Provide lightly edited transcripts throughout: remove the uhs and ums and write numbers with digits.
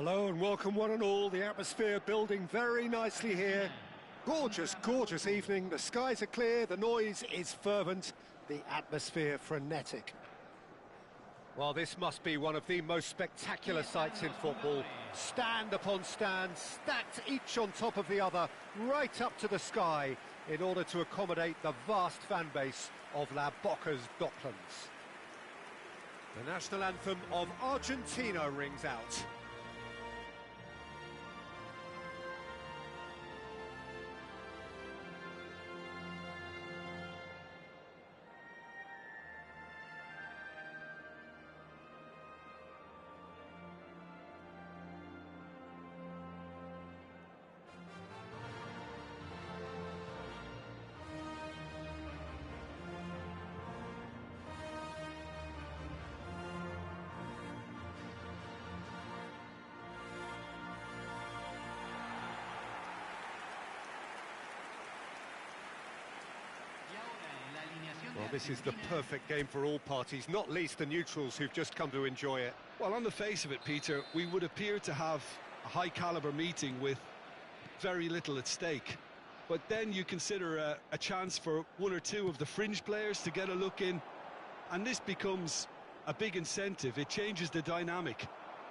Hello and welcome one and all. The atmosphere building very nicely here. Gorgeous, gorgeous evening. The skies are clear, the noise is fervent, the atmosphere frenetic. Well, this must be one of the most spectacular sights in football. Stand upon stand, stacked each on top of the other, right up to the sky, in order to accommodate the vast fan base of La Boca's Docklands. The national anthem of Argentina rings out. Well, this is the perfect game for all parties, not least the neutrals who've just come to enjoy it. Well, on the face of it, Peter, we would appear to have a high-caliber meeting with very little at stake. But then you consider a chance for one or two of the fringe players to get a look in, and this becomes a big incentive. It changes the dynamic.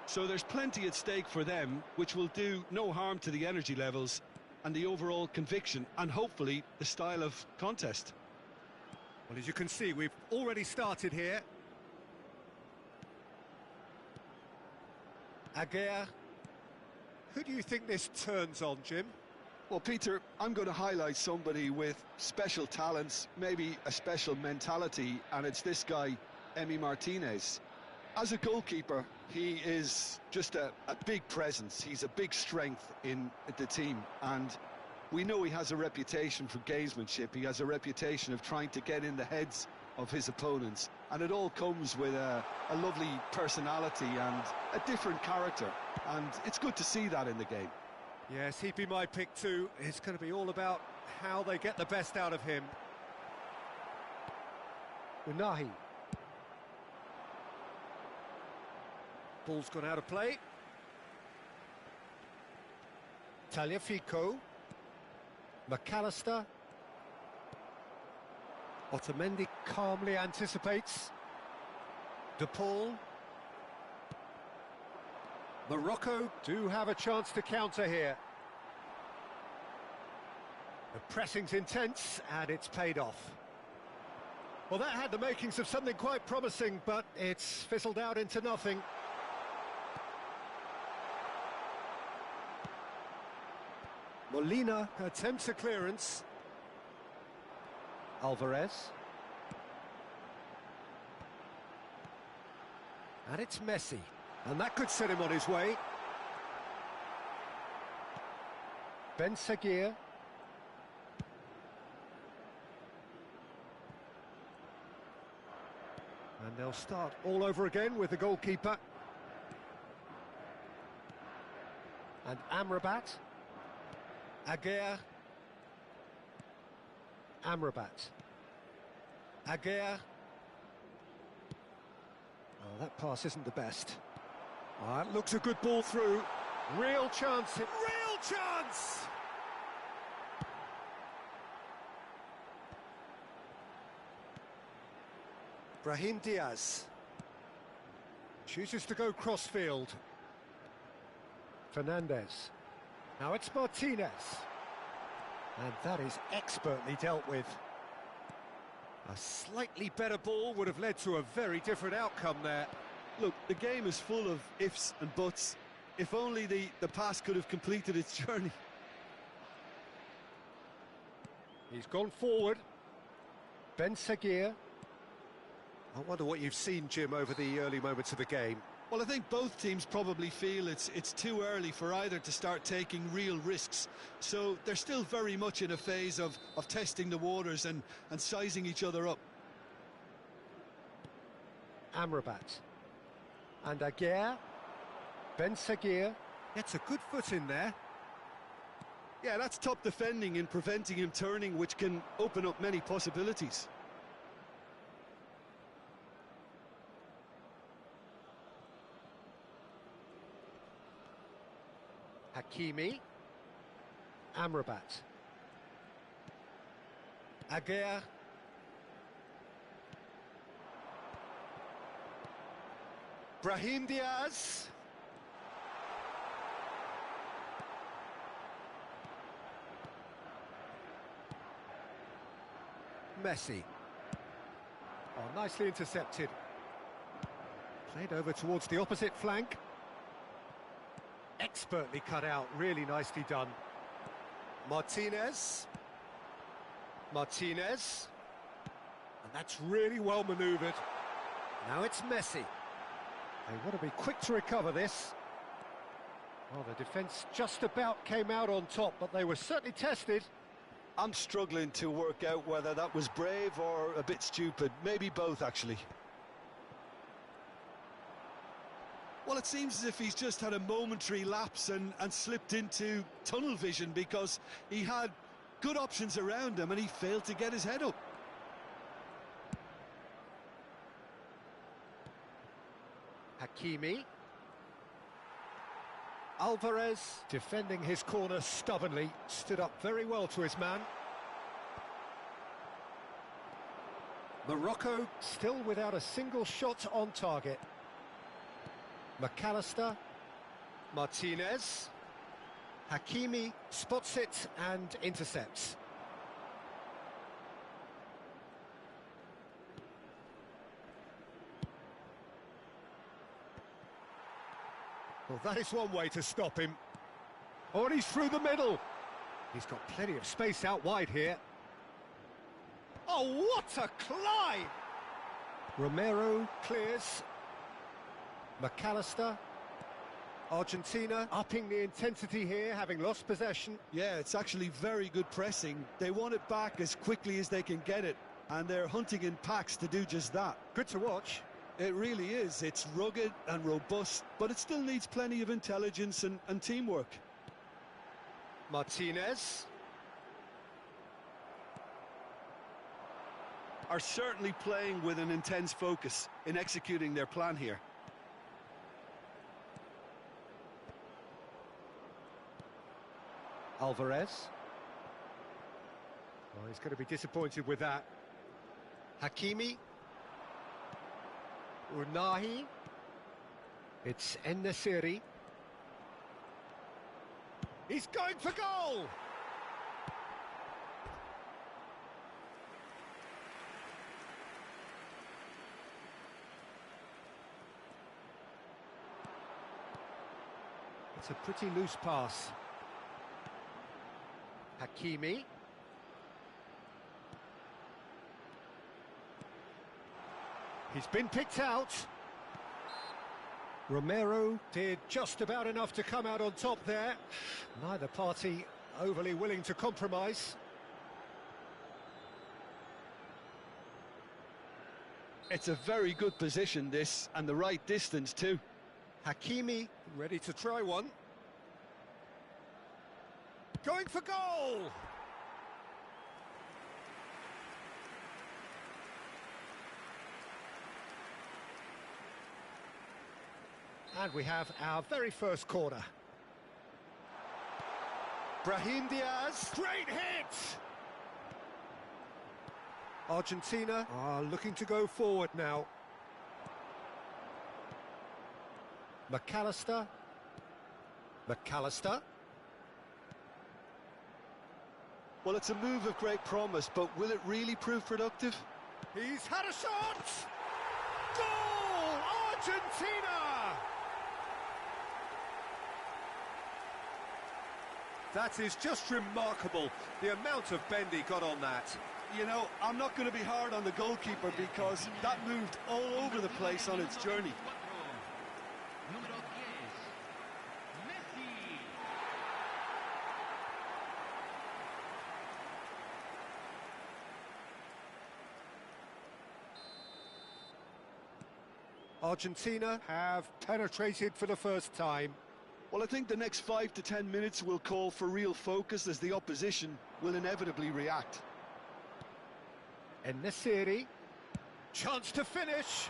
So there's plenty at stake for them, which will do no harm to the energy levels and the overall conviction, and hopefully the style of contest. Well, as you can see, we've already started here. Aguirre. Who do you think this turns on, Jim? Well, Peter, I'm going to highlight somebody with special talents, maybe a special mentality, and it's this guy, Emi Martinez. As a goalkeeper, he is just a big presence. He's a big strength in the team, and we know he has a reputation for gamesmanship. He has a reputation of trying to get in the heads of his opponents, and it all comes with a lovely personality and a different character, and it's good to see that in the game. Yes, he'd be my pick too. It's going to be all about how they get the best out of him. Unahi. Ball's gone out of play. Tagliafico. McAllister. Otamendi calmly anticipates. De Paul. Morocco do have a chance to counter here. The pressing's intense and it's paid off. Well, that had the makings of something quite promising, but it's fizzled out into nothing. Molina attempts a clearance. Alvarez. And it's Messi. And that could set him on his way. Ben Seguir. And they'll start all over again with the goalkeeper. And Amrabat. Aguirre. Amrabat. Aguirre. Oh, that pass isn't the best. Oh, that looks a good ball through. Real chance. Real chance! Brahim Diaz. Chooses to go crossfield. Fernandez. Now it's Martinez. And that is expertly dealt with. A slightly better ball would have led to a very different outcome there. Look, the game is full of ifs and buts. If only the pass could have completed its journey. He's gone forward. Ben Seguir. I wonder what you've seen, Jim, over the early moments of the game. Well, I think both teams probably feel it's too early for either to start taking real risks. So they're still very much in a phase of testing the waters and sizing each other up. Amrabat. And Aguirre. Ben Seguir. Gets a good foot in there. Yeah, that's top defending and preventing him turning, which can open up many possibilities. Hakimi. Amrabat. Aguirre. Brahim Diaz. Messi. Oh, nicely intercepted. Played over towards the opposite flank. Expertly cut out, really nicely done. Martinez. Martinez. And that's really well manoeuvred. Now it's Messi. They want to be quick to recover this. Well, the defence just about came out on top, but they were certainly tested. I'm struggling to work out whether that was brave or a bit stupid. Maybe both, actually. Well, it seems as if he's just had a momentary lapse and slipped into tunnel vision, because he had good options around him and he failed to get his head up. Hakimi. Alvarez, defending his corner stubbornly, stood up very well to his man. Morocco still without a single shot on target. McAllister. Martinez. Hakimi spots it and intercepts. Well, that is one way to stop him. Oh, and he's through the middle. He's got plenty of space out wide here. Oh, what a climb! Romero clears. McAllister. Argentina upping the intensity here, having lost possession. Yeah, it's actually very good pressing. They want it back as quickly as they can get it, and they're hunting in packs to do just that. Good to watch. It really is. It's rugged and robust, but it still needs plenty of intelligence and teamwork. Martinez. Are certainly playing with an intense focus in executing their plan here. Alvarez. Well, he's going to be disappointed with that. Hakimi. Unahi. It's En-Nesyri. He's going for goal! It's a pretty loose pass. Hakimi. He's been picked out. Romero did just about enough to come out on top there. Neither party overly willing to compromise. It's a very good position, this, and the right distance too. Hakimi ready to try one. Going for goal! And we have our very first corner. Brahim Diaz, great hit! Argentina are looking to go forward now. McAllister. McAllister. Well, it's a move of great promise, but will it really prove productive? He's had a shot! Goal! Argentina! That is just remarkable, the amount of bend he got on that. You know, I'm not going to be hard on the goalkeeper because that moved all over the place on its journey. Argentina have penetrated for the first time. Well, I think the next 5 to 10 minutes will call for real focus, as the opposition will inevitably react. En-Nesyri, chance to finish.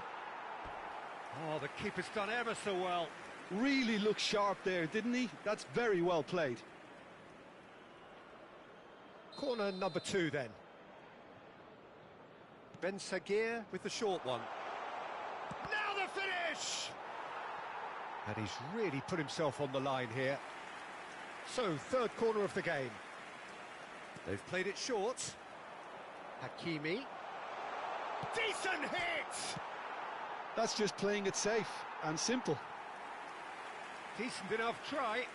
Oh, the keeper's done ever so well. Really looked sharp there, didn't he? That's very well played. Corner number 2 then. Ben Sagir with the short one. Now the finish! And he's really put himself on the line here. So, third corner of the game. They've played it short. Hakimi. Decent hit! That's just playing it safe and simple. Decent enough try.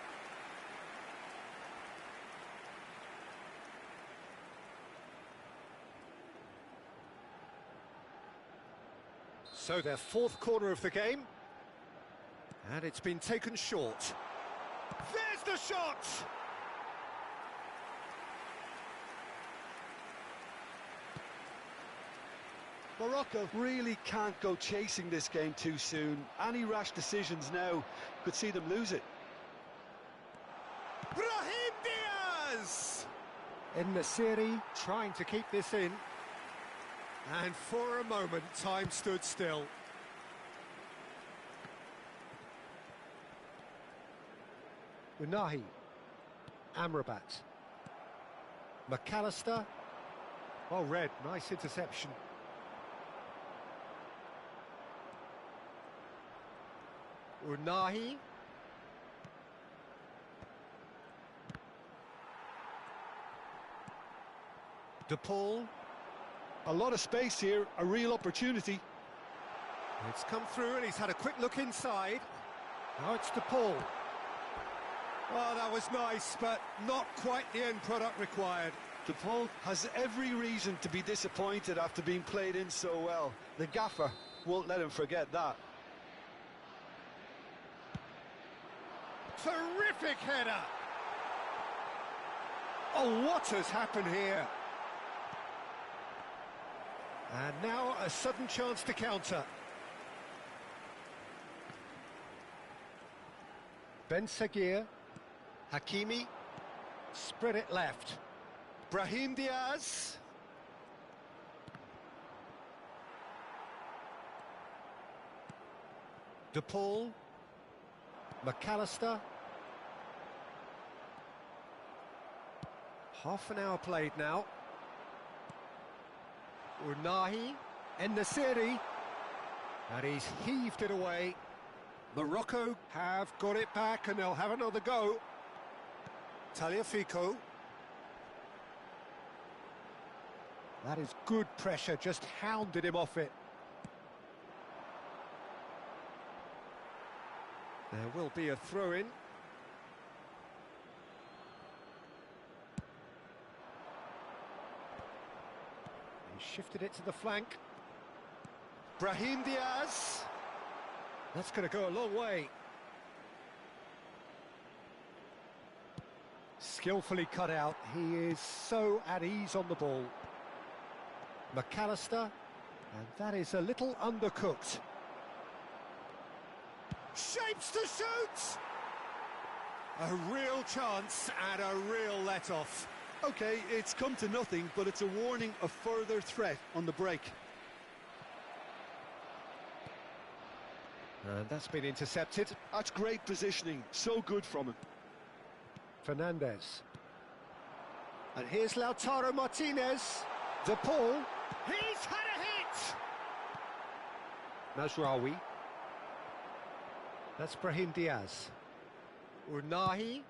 So their fourth corner of the game. And it's been taken short. There's the shot! Morocco really can't go chasing this game too soon. Any rash decisions now could see them lose it. Brahim Diaz! En-Nesyri trying to keep this in. And for a moment, time stood still. Unahi. Amrabat. McAllister. Well read, nice interception. Unahi. DePaul. A lot of space here, a real opportunity. It's come through and he's had a quick look inside. Now it's DePaul. Oh, that was nice, but not quite the end product required. DePaul has every reason to be disappointed after being played in so well. The gaffer won't let him forget that. Terrific header! Oh, what has happened here? And now a sudden chance to counter. Ben Sagir. Hakimi. Spread it left. Brahim Diaz. DePaul. McAllister. Half an hour played now. Unahi. En-Nesyri. And he's heaved it away. Morocco have got it back and they'll have another go. Tagliafico. That is good pressure, just hounded him off it. There will be a throw-in. He shifted it to the flank. Brahim Diaz. That's going to go a long way. Skillfully cut out. He is so at ease on the ball. McAllister. And that is a little undercooked. Shapes to shoot! A real chance and a real let-off. OK, it's come to nothing, but it's a warning of further threat on the break. And that's been intercepted. That's great positioning, so good from him. Fernandez. And here's Lautaro Martinez. DePaul. He's had a hit! Mazraoui. That's Brahim Diaz. Unahi.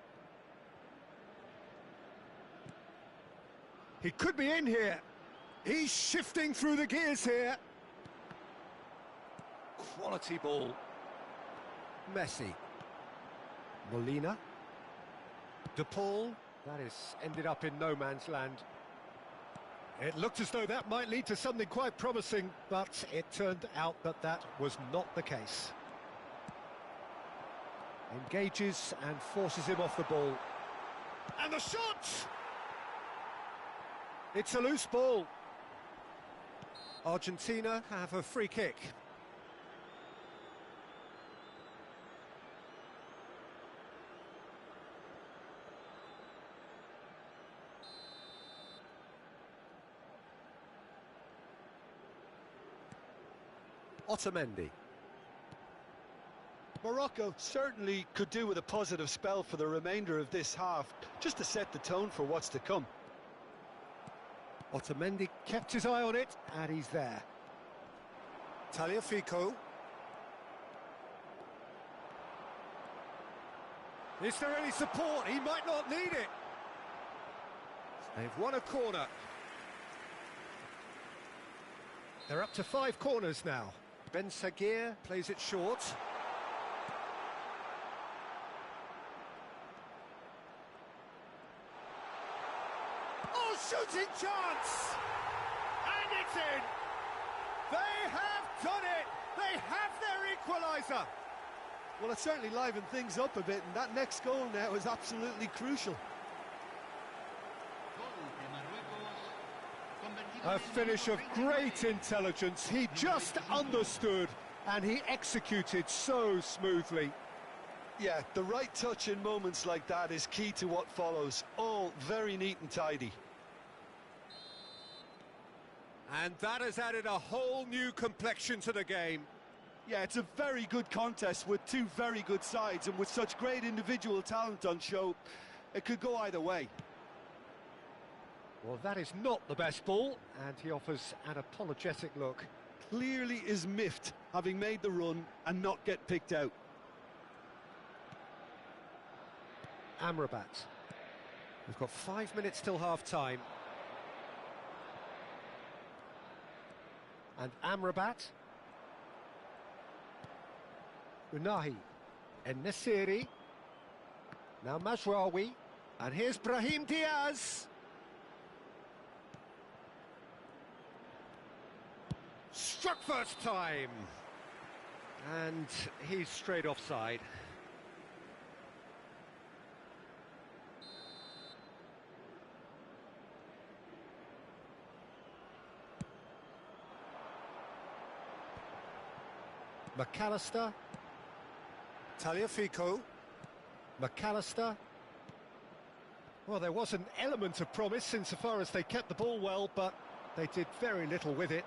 He could be in here. He's shifting through the gears here. Quality ball. Messi. Molina. DePaul. That is ended up in no man's land. It looked as though that might lead to something quite promising, but it turned out that that was not the case. Engages and forces him off the ball. And the shot! It's a loose ball. Argentina have a free kick. Otamendi. Morocco certainly could do with a positive spell for the remainder of this half, just to set the tone for what's to come. Otamendi kept his eye on it, and he's there. Tagliafico. Is there any support? He might not need it. They've won a corner. They're up to 5 corners now. Ben Sagir plays it short. Oh, shooting chance! And it's in! They have done it! They have their equaliser! Well, it certainly livened things up a bit, and that next goal now is absolutely crucial. A finish of great intelligence. He just understood, and he executed so smoothly. Yeah, the right touch in moments like that is key to what follows. All very neat and tidy. And that has added a whole new complexion to the game. Yeah, it's a very good contest with two very good sides, and with such great individual talent on show, it could go either way. Well, that is not the best ball, and he offers an apologetic look. Clearly is miffed, having made the run and not get picked out. Amrabat. We've got 5 minutes till half-time. And Amrabat. Unahi. En-Nesyri. Now Mazraoui. And here's Brahim Diaz. Struck first time. And he's straight offside. McAllister. Tagliafico. McAllister. Well, there was an element of promise insofar as they kept the ball well, but they did very little with it.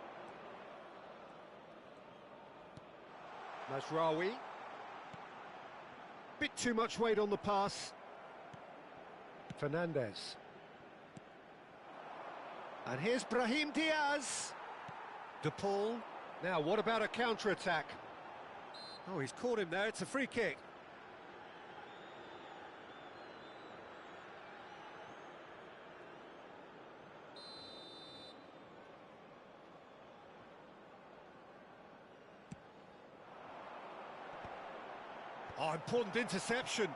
Mazraoui. Bit too much weight on the pass. Fernandez. And here's Brahim Diaz. De Paul. Now, what about a counter-attack? Oh, he's caught him there. It's a free kick. Oh, important interception.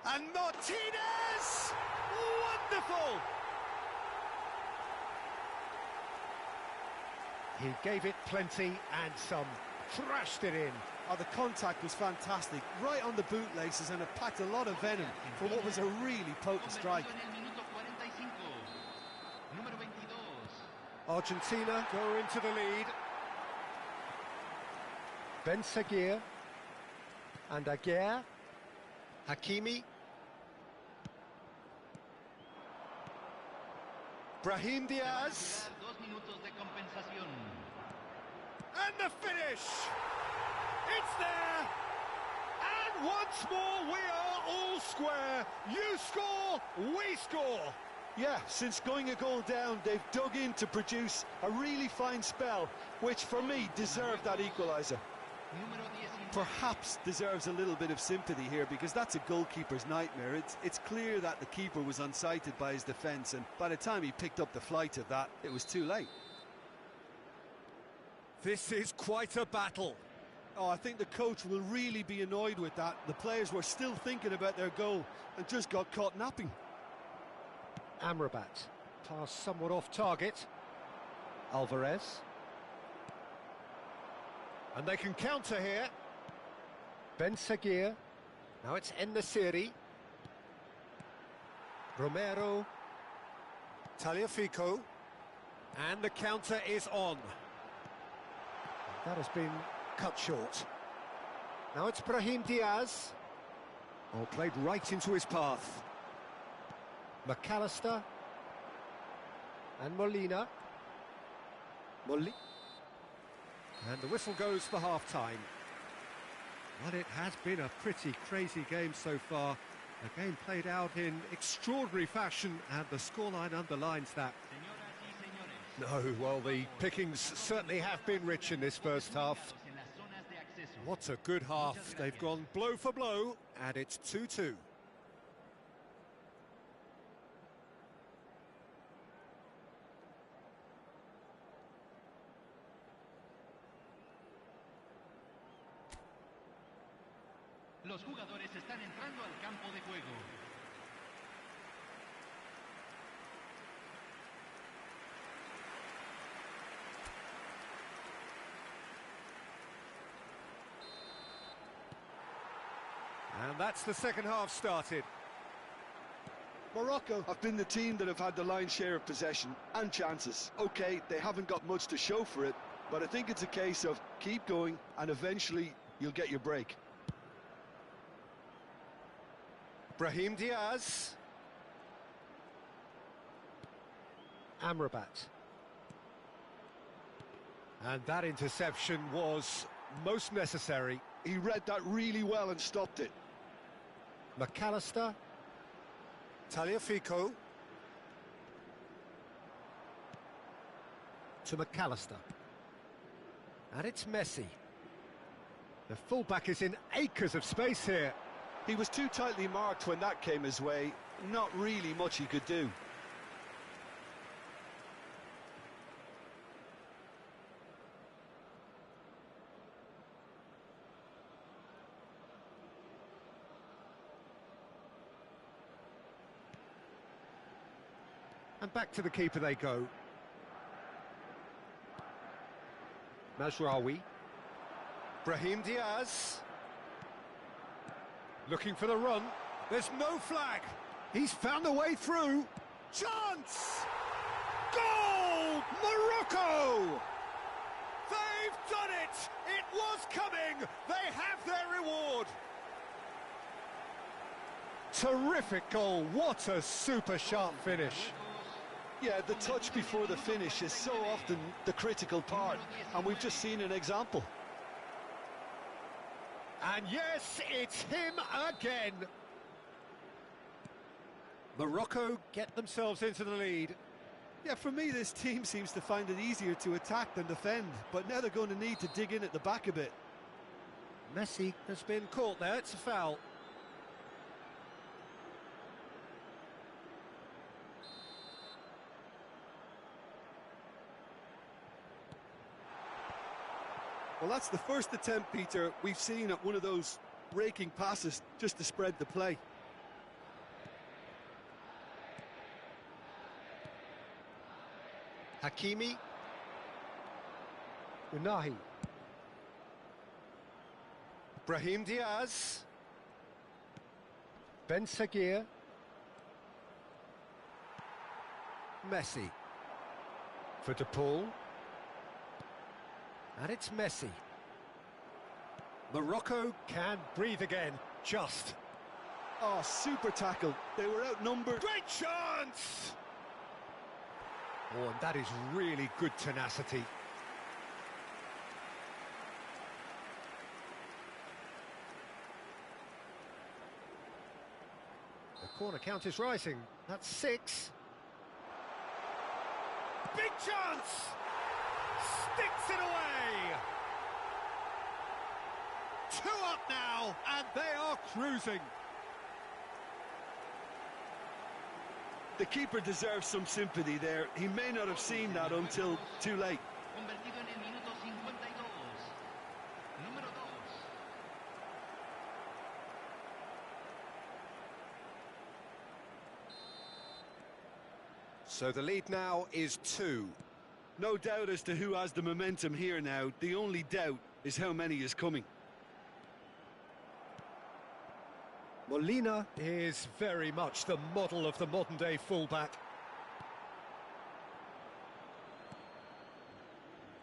And Martinez! Wonderful! He gave it plenty and some. Thrashed it in. Oh, the contact was fantastic, right on the bootlaces, and it packed a lot of venom for what was a really potent strike. Argentina go into the lead. Ben Sagir. And Aguirre. Hakimi. Brahim Diaz. And the finish! It's there! And once more we are all square. You score, we score. Yeah, since going a goal down, they've dug in to produce a really fine spell, which for me deserved that equaliser. Perhaps deserves a little bit of sympathy here, because that's a goalkeeper's nightmare. It's clear that the keeper was unsighted by his defence, and by the time he picked up the flight of that, it was too late. This is quite a battle. Oh, I think the coach will really be annoyed with that. The players were still thinking about their goal and just got caught napping. Amrabat. Pass somewhat off target. Alvarez. And they can counter here. Ben Sagir. Now it's En-Nesyri. Romero. Tagliafico. And the counter is on. That has been cut short. Now it's Brahim Diaz. Oh, played right into his path. McAllister. And Molina. And the whistle goes for half-time. Well, it has been a pretty crazy game so far. A game played out in extraordinary fashion, and the scoreline underlines that. No, well, the pickings certainly have been rich in this first half. What a good half. They've gone blow for blow, and it's 2-2. Los jugadores están entrando al campo de juego. And that's the second half started. Morocco have been the team that have had the lion's share of possession and chances. Okay, they haven't got much to show for it, but I think it's a case of keep going and eventually you'll get your break. Brahim Diaz. Amrabat. And that interception was most necessary. He read that really well and stopped it. McAllister. Tagliafico. To McAllister. And it's Messi. The fullback is in acres of space here. He was too tightly marked when that came his way. Not really much he could do. And back to the keeper they go. Mazraoui. Brahim Diaz. Looking for the run. There's no flag. He's found a way through. Chance! Goal! Morocco! They've done it! It was coming! They have their reward! Terrific goal. What a super sharp finish. Yeah, the touch before the finish is so often the critical part, and we've just seen an example. And yes, it's him again. Morocco get themselves into the lead. Yeah, for me, this team seems to find it easier to attack than defend, but now they're going to need to dig in at the back a bit. Messi has been caught there, it's a foul. Well, that's the first attempt, Peter, we've seen at one of those raking passes just to spread the play. Hakimi. Unahi. Brahim Diaz. Ben Seguir. Messi. For De Paul. And it's Messi. Morocco can breathe again, just. Oh, super tackle. They were outnumbered. Great chance! Oh, and that is really good tenacity. The corner count is rising. That's 6. Big chance! Sticks it away! 2 up now, and they are cruising. The keeper deserves some sympathy there. He may not have seen that until too late. Convertido en el minuto 52. Número 2. So the lead now is 2. No doubt as to who has the momentum here now. The only doubt is how many is coming. Molina is very much the model of the modern-day fullback.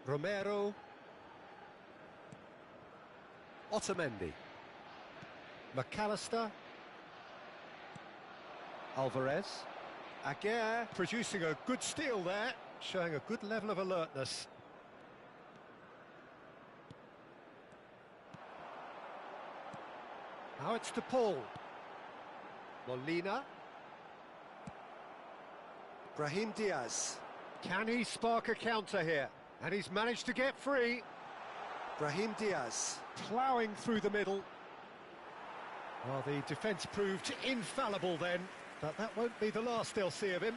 Romero. Otamendi. McAllister. Alvarez. Aguirre producing a good steal there, showing a good level of alertness. Now it's De Paul. Molina. Brahim Diaz. Can he spark a counter here? And he's managed to get free. Brahim Diaz ploughing through the middle. Well, the defence proved infallible then, but that won't be the last they'll see of him.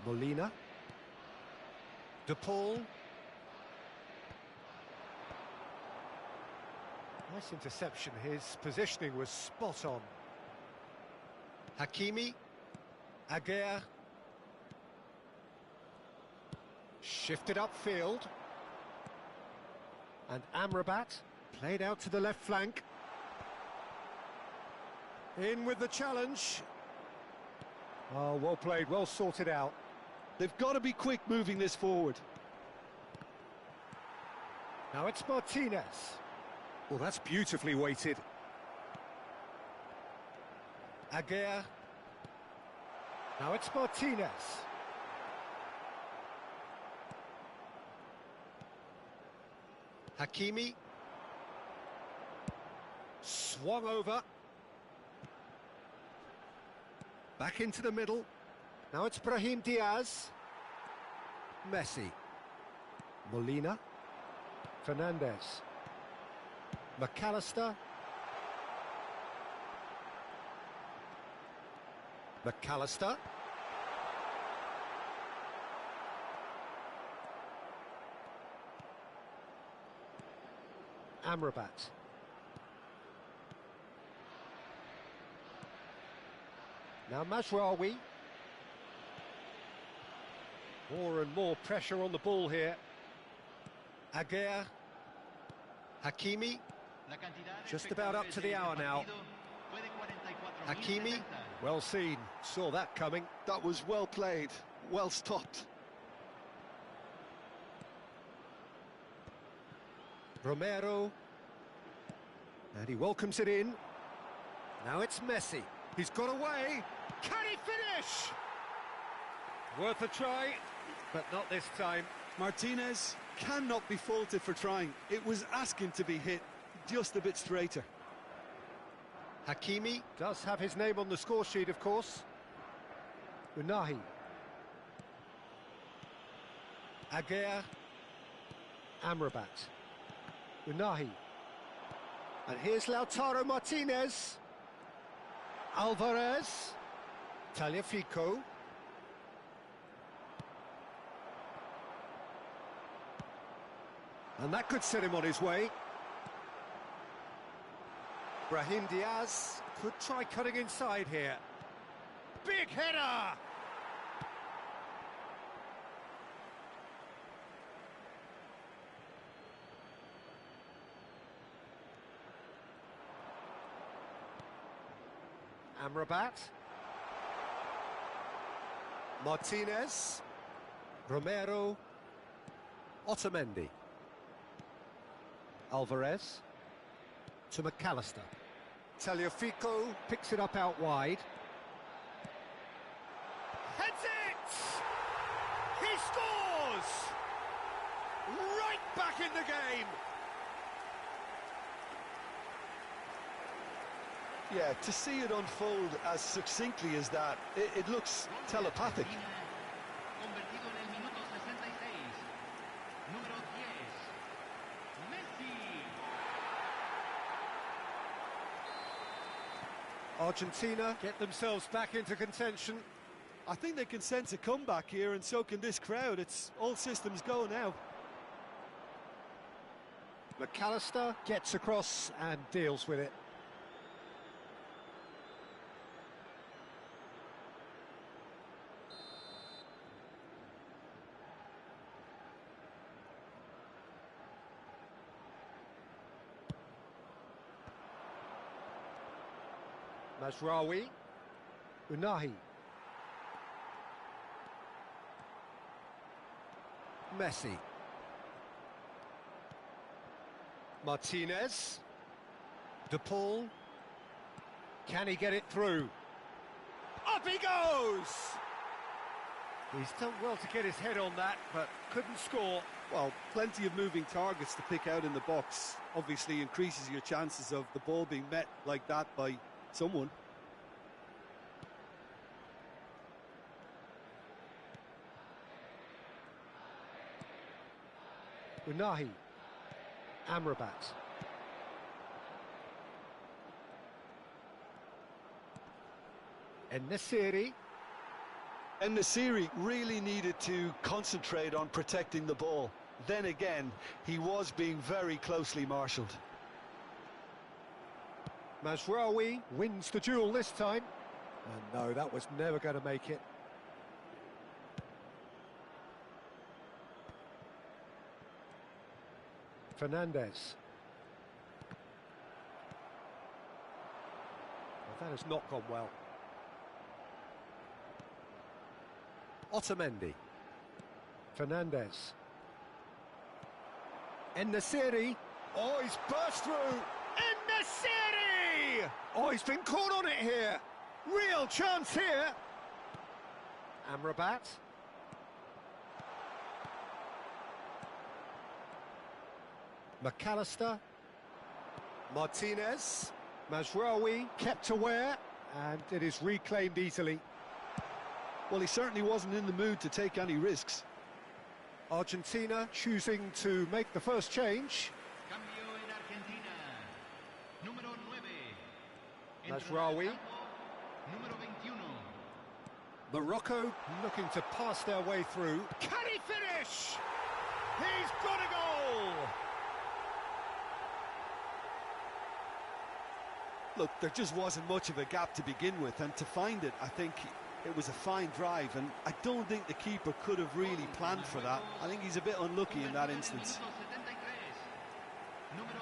Molina. De Paul. Nice interception, his positioning was spot on. Hakimi. Aguirre. Shifted upfield. And Amrabat played out to the left flank. In with the challenge. Oh, well played, well sorted out. They've got to be quick moving this forward. Now it's Martinez. Well, that's beautifully weighted. Aguirre. Now it's Martinez. Hakimi. Swung over. Back into the middle. Now it's Brahim Diaz. Messi. Molina. Fernandez. McAllister. McAllister. Amrabat. Now Mazraoui. More and more pressure on the ball here. Aguirre. Hakimi. Just about up to the hour now. Hakimi. Well seen. Saw that coming. That was well played, well stopped. Romero. And he welcomes it in. Now it's Messi. He's got away. Can he finish? Worth a try, but not this time. Martinez cannot be faulted for trying. It was asking to be hit just a bit straighter. Hakimi does have his name on the score sheet, of course. Unahi. Aguirre. Amrabat. Unahi. And here's Lautaro Martinez. Alvarez. Tagliafico. And that could set him on his way. Brahim Diaz could try cutting inside here. Big header! Amrabat. Martinez. Romero. Otamendi. Alvarez. To McAllister. Tagliafico picks it up out wide. Heads it! He scores! Right back in the game! Yeah, to see it unfold as succinctly as that, it looks telepathic. Convertido en el minuto 66. Número 10. Messi. Argentina get themselves back into contention. I think they can sense a comeback here, and so can this crowd. It's all systems go now. McAllister gets across and deals with it. Mazraoui. Unahi. Messi. Martinez. De Paul. Can he get it through? Up he goes! He's done well to get his head on that, but couldn't score. Well, plenty of moving targets to pick out in the box. Obviously increases your chances of the ball being met like that by someone. Unahi. Amrabat. En-Nesyri. And Nasiri really needed to concentrate on protecting the ball. Then again, he was being very closely marshalled. Mazraoui wins the duel this time. And no, that was never going to make it. Fernandez. Well, that has not gone well. Otamendi. Fernandez. En-Nesyri. Oh, he's burst through. En-Nesyri! Oh, he's been caught on it here. Real chance here. Amrabat. McAllister. Martinez. Mazraoui kept aware, and it is reclaimed easily. Well, he certainly wasn't in the mood to take any risks. Argentina choosing to make the first change. Cambio en Argentina. Número 9. Mazraoui. Número 21. Morocco looking to pass their way through. Can he finish? He's got a goal! Look, there just wasn't much of a gap to begin with, and to find it, I think it was a fine drive, and I don't think the keeper could have really planned for that. I think he's a bit unlucky in that instance. Número 13.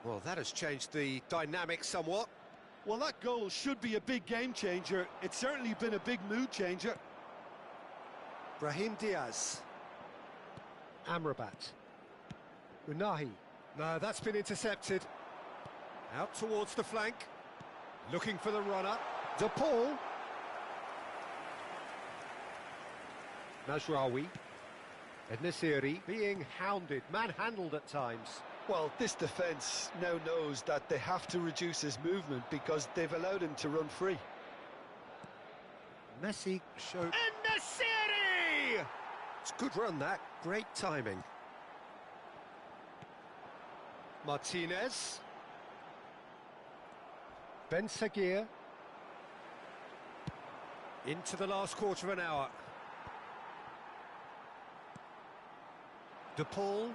Well, that has changed the dynamic somewhat. Well, that goal should be a big game changer. It's certainly been a big mood changer. Brahim Diaz. Amrabat. Unahi. No, that's been intercepted. Out towards the flank. Looking for the runner. De Paul. Mazraoui. En-Nesyri being hounded, manhandled at times. Well, this defence now knows that they have to reduce his movement because they've allowed him to run free. Messi showed... En-Nesyri! It's a good run, that. Great timing. Martinez. Ben Seguir. Into the last quarter of an hour. De Paul.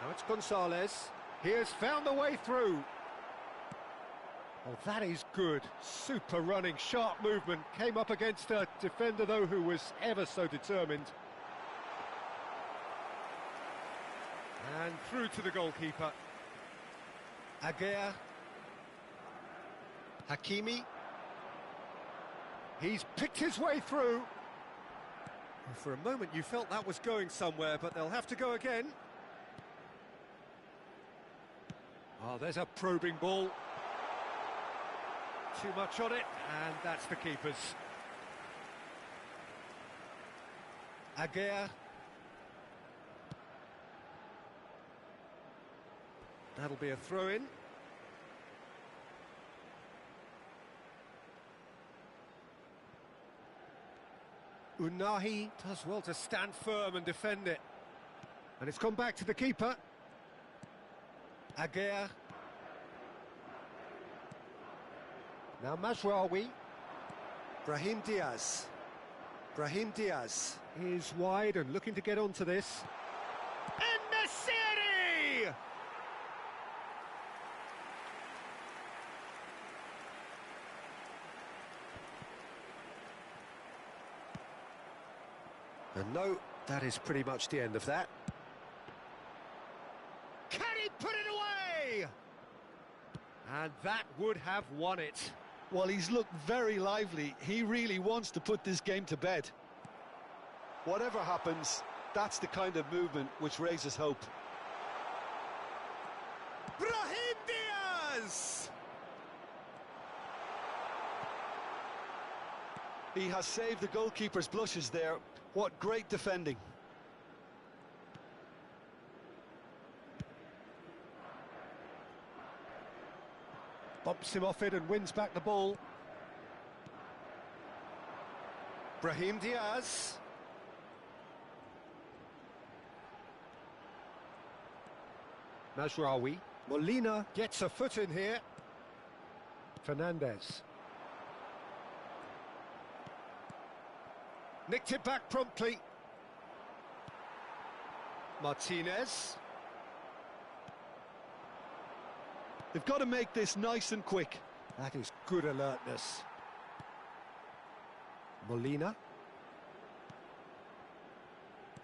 Now it's Gonzalez. He has found the way through. Oh, that is good. Super running, sharp movement. Came up against a defender, though, who was ever so determined. And through to the goalkeeper. Aguirre. Hakimi. He's picked his way through. For a moment you felt that was going somewhere, but they'll have to go again. Oh, there's a probing ball. Too much on it, and that's the keeper's. Aguirre. That'll be a throw-in. Unahi does well to stand firm and defend it. And it's gone back to the keeper. Aguirre. Now Mazraoui. Brahim Diaz. Brahim Diaz is wide and looking to get onto this. En-Nesyri! And no, that is pretty much the end of that. Can he put it away? And that would have won it. Well, he's looked very lively. He really wants to put this game to bed. Whatever happens, that's the kind of movement which raises hope. He has saved the goalkeeper's blushes there. What great defending. Bumps him off it and wins back the ball. Brahim Diaz. Mazraoui. Molina gets a foot in here. Fernandez. Nicked it back promptly. Martinez. They've got to make this nice and quick. That is good alertness. Molina.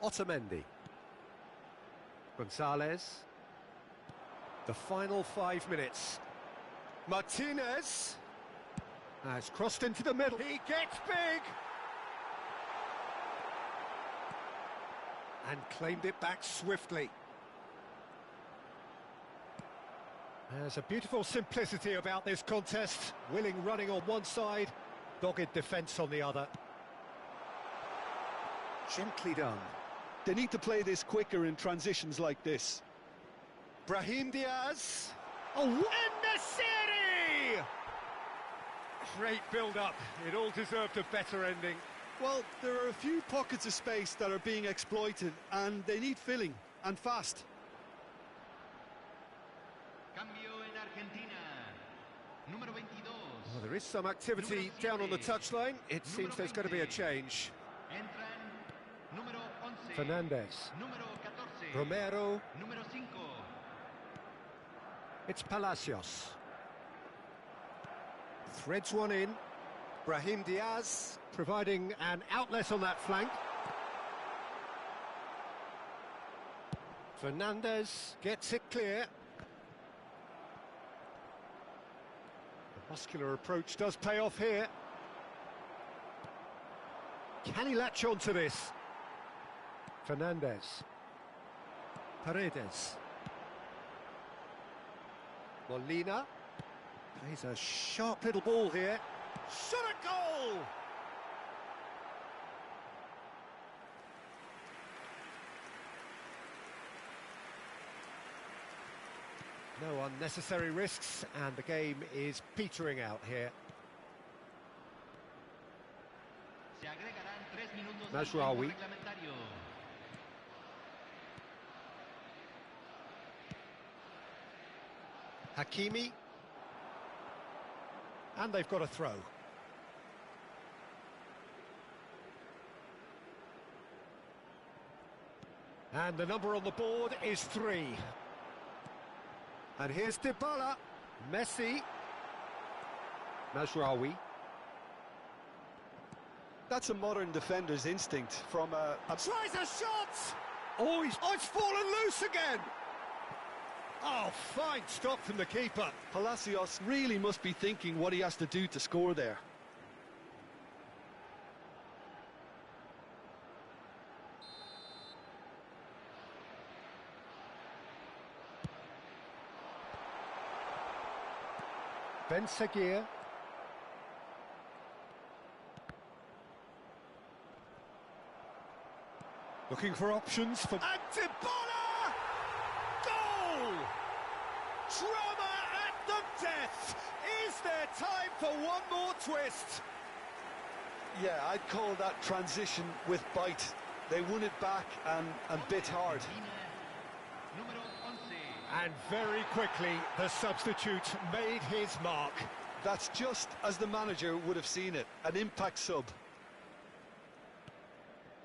Otamendi. Gonzalez. The final 5 minutes. Martinez has crossed into the middle. He gets big! And claimed it back swiftly. There's a beautiful simplicity about this contest. Willing running on one side, dogged defence on the other. Gently done. They need to play this quicker in transitions like this. Brahim Diaz. Oh, En-Nesyri! Great build-up. It all deserved a better ending. Well, there are a few pockets of space that are being exploited, and they need filling, and fast. Cambio en Argentina. Número 22. Well, there is some activity down on the touchline. It seems there's going to be a change. Entran número 11. Fernandez. Número 14. Romero. Número 5. It's Palacios. Threads one in. Brahim Diaz providing an outlet on that flank. Fernandez gets it clear. The muscular approach does pay off here. Can he latch on to this? Fernandez. Paredes. Molina plays a sharp little ball here. Shot a goal! No unnecessary risks, and the game is petering out here. Se agregarán 3 minutos al Mazraoui. tiempo reglamentario. Hakimi. And they've got a throw. And the number on the board is 3. And here's Dybala. Messi. Mazraoui. That's a modern defender's instinct from a... Tries a shot! Oh, it's fallen loose again! Oh, fine stop from the keeper. Palacios really must be thinking what he has to do to score there. Ben Seguir. Looking for options for... And Dybala! Goal! Drama at the death! Is there time for one more twist? Yeah, I'd call that transition with bite. They won it back and bit hard. Número 11. And very quickly, the substitute made his mark. That's just as the manager would have seen it, an impact sub.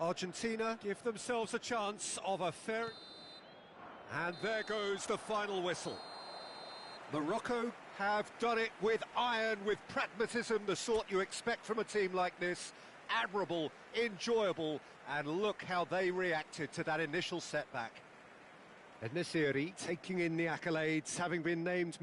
Argentina give themselves a chance of a fair... And there goes the final whistle. Morocco have done it with iron, with pragmatism, the sort you expect from a team like this. Admirable, enjoyable, and look how they reacted to that initial setback. En-Nesyri taking in the accolades, having been named